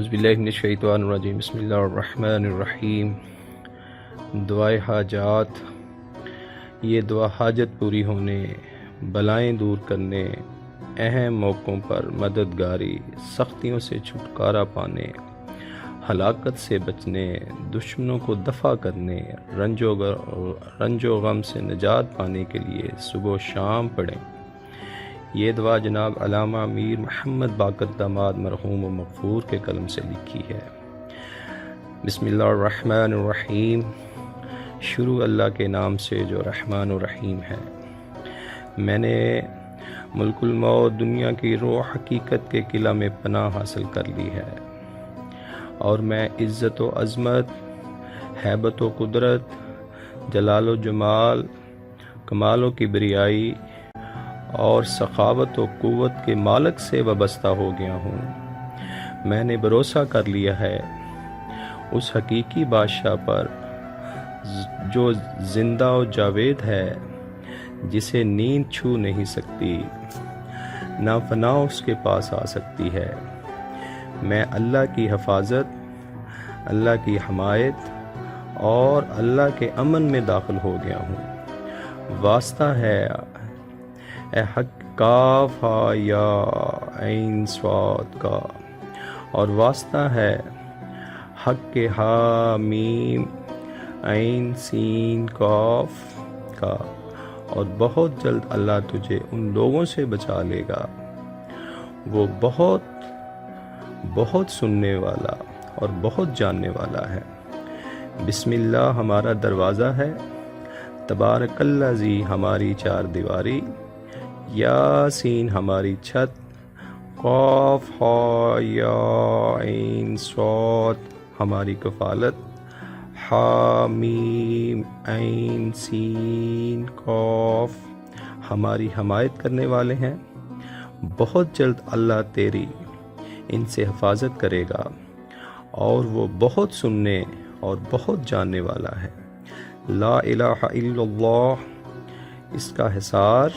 اعوذ باللہ من الشیطان الرجیم بسم اللہ الرحمن الرحیم۔ دعائے حاجات، یہ دعا حاجت پوری ہونے، بلائیں دور کرنے، اہم موقعوں پر مددگاری، سختیوں سے چھٹکارا پانے، ہلاکت سے بچنے، دشمنوں کو دفع کرنے، رنج و غم سے نجات پانے کے لیے صبح و شام پڑھیں۔ یہ دعا جناب علامہ امیر محمد باقر داماد مرحوم و مغفور کے قلم سے لکھی ہے۔ بسم اللہ الرحمن الرحیم۔ شروع اللہ کے نام سے جو رحمان و رحیم ہے۔ میں نے ملک الموت دنیا کی روح حقیقت کے قلعہ میں پناہ حاصل کر لی ہے، اور میں عزت و عظمت، ہیبت و قدرت، جلال و جمال، کمال و کبریائی اور سخاوت و قوت کے مالک سے وابستہ ہو گیا ہوں۔ میں نے بھروسہ کر لیا ہے اس حقیقی بادشاہ پر جو زندہ و جاوید ہے، جسے نیند چھو نہیں سکتی، نہ فنا اس کے پاس آ سکتی ہے۔ میں اللہ کی حفاظت، اللہ کی حمایت اور اللہ کے امن میں داخل ہو گیا ہوں۔ واسطہ ہے اے حق کاف ہا یا عین صاد کا، اور واسطہ ہے حق کے ہا میم عین سین کاف کا، اور بہت جلد اللہ تجھے ان لوگوں سے بچا لے گا۔ وہ بہت سننے والا اور بہت جاننے والا ہے۔ بسم اللہ ہمارا دروازہ ہے، تبارک الذی ہماری چار دیواری، یاسین ہماری چھت، قاف ہا یا عین صاد ہماری کفالت، حامیم عین سین قاف ہماری حمایت کرنے والے ہیں۔ بہت جلد اللہ تیری ان سے حفاظت کرے گا، اور وہ بہت سننے اور بہت جاننے والا ہے۔ لا الہ الا اللہ، اس کا حصار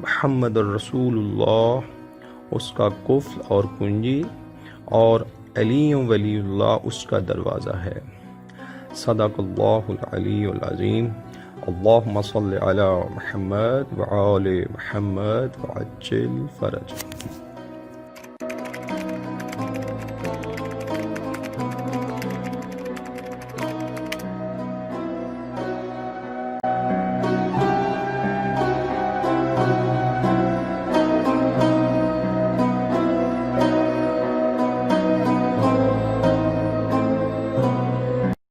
محمد الرسول اللہ اس کا قفل اور کنجی، اور علی ولی اللہ اس کا دروازہ ہے۔ صدق اللہ العلی العظیم۔ اللہم صل علی محمد وآل محمد وعجل فرج۔